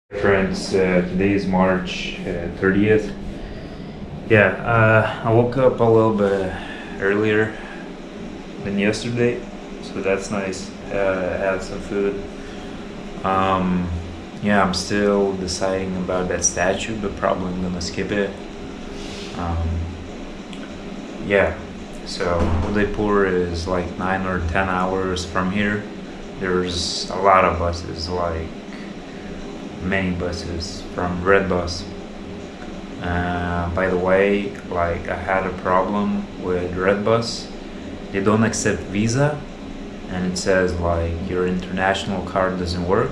Friends, today is March 30th. I woke up a little bit earlier than yesterday, so that's nice. I had some food. I'm still deciding about that statue, but probably I'm gonna skip it. Um, so Udaipur is like 9 or 10 hours from here. There's a lot of buses, like many buses from Red Bus. By the way, like I had a problem with Red Bus. They don't accept Visa, and it says like your international card doesn't work,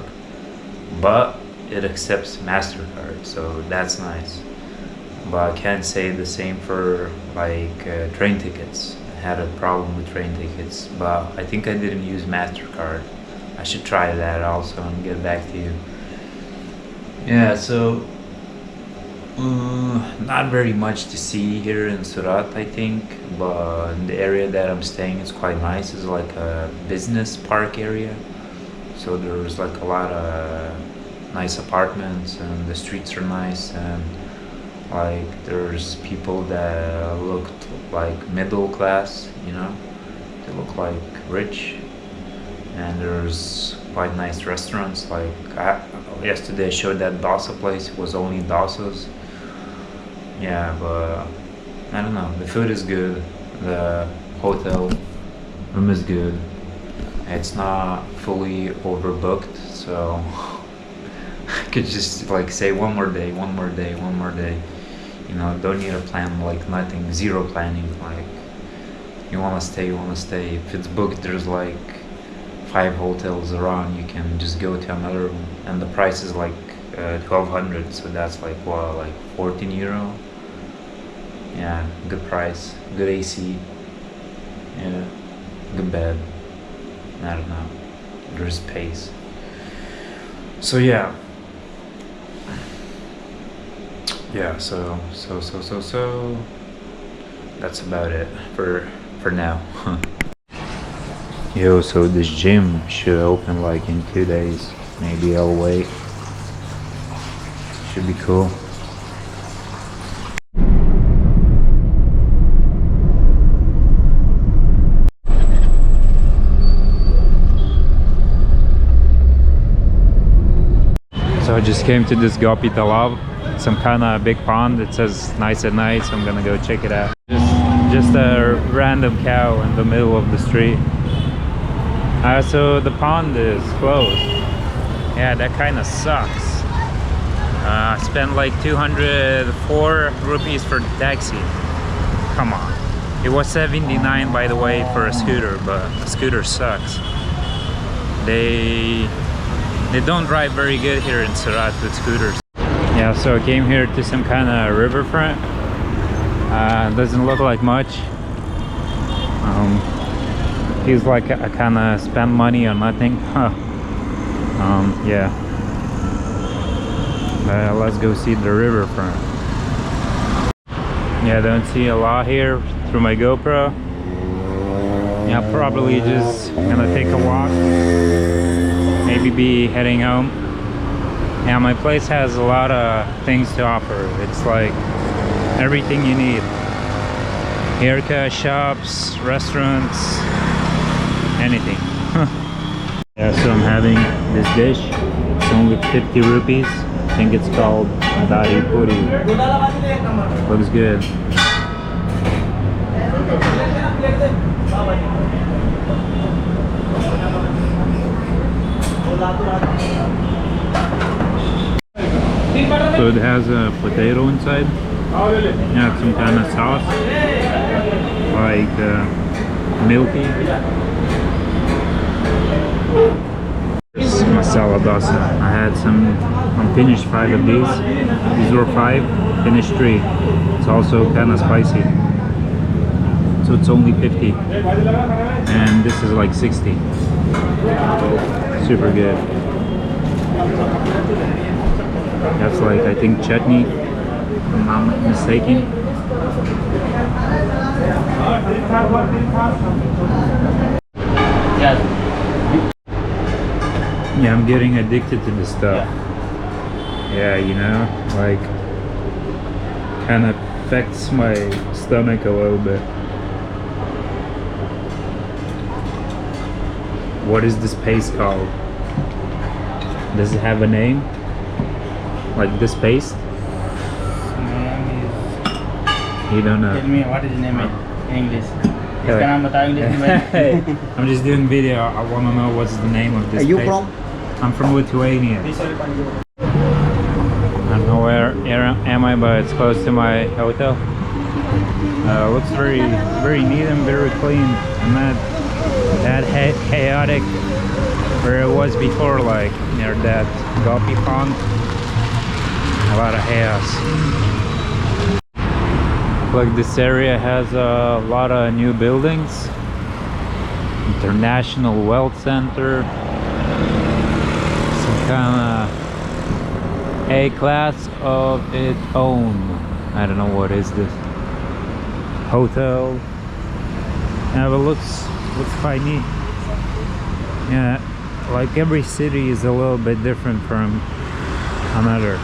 but it accepts MasterCard, so that's nice. But I can't say the same for like train tickets. I had a problem with train tickets, but I think I didn't use MasterCard. I should try that also and get back to you. Not very much to see here in Surat, I think, but the area that I'm staying is quite nice. It's like a business park area, so there's like a lot of nice apartments, and the streets are nice, and like there's people that looked like middle class, they look like rich, and there's quite nice restaurants. Like yesterday I showed that dosa place. It was only dosas. But I don't know, the food is good, the hotel room is good, it's not fully overbooked, so I could just like say one more day, don't need a plan, like nothing, zero planning. Like you want to stay. If it's booked, there's like 5 hotels around, you can just go to another one, and the price is like 1200, so that's like what, like 14 euro. Good price, good AC, good bed. I don't know, there's space. So that's about it for now. So this gym should open like in 2 days. Maybe I'll wait. Should be cool. So I just came to this Gopi Talab, some kind of big pond. It says nice at night, so I'm gonna go check it out. Just a random cow in the middle of the street. So the pond is closed. That kind of sucks. I spent like 204 rupees for the taxi. Come on. It was 79 by the way for a scooter, but a scooter sucks. They don't drive very good here in Surat with scooters. So I came here to some kind of riverfront. Doesn't look like much. Feels like I kind of spent money on nothing. Let's go see the riverfront. I don't see a lot here through my GoPro. Probably just gonna take a walk. Maybe be heading home. My place has a lot of things to offer. It's like everything you need. Haircut shops, restaurants, anything. So I'm having this dish. It's only 50 rupees. I think it's called Dari Puri. Looks good. So it has a potato inside. Some kind of sauce, like milky. This is masala dosa. I had some unfinished 5 of these. These were 5, finished 3. It's also kind of spicy. So it's only 50. And this is like 60. Super good. That's like, I think, chutney, if I'm not mistaken. I'm getting addicted to this stuff. Yeah, you know, like kind of affects my stomach a little bit. What is this paste called? Does it have a name? Like this paste? Name You don't know. is, tell me what is the name in English. Yeah. इसका नाम बताओ English में. Hey, I'm just doing video. I want to know what's the name of this Are you paste. from? I'm from Lithuania. I don't know where am I, but it's close to my hotel. Looks very neat and very clean, and not that chaotic where it was before, like near that Gopi pond. A lot of chaos. Like this area has a lot of new buildings. International Wealth Center. Some kind of A class of its own. I don't know what is this. Hotel. Yeah, but looks quite neat. Yeah, like every city is a little bit different from another.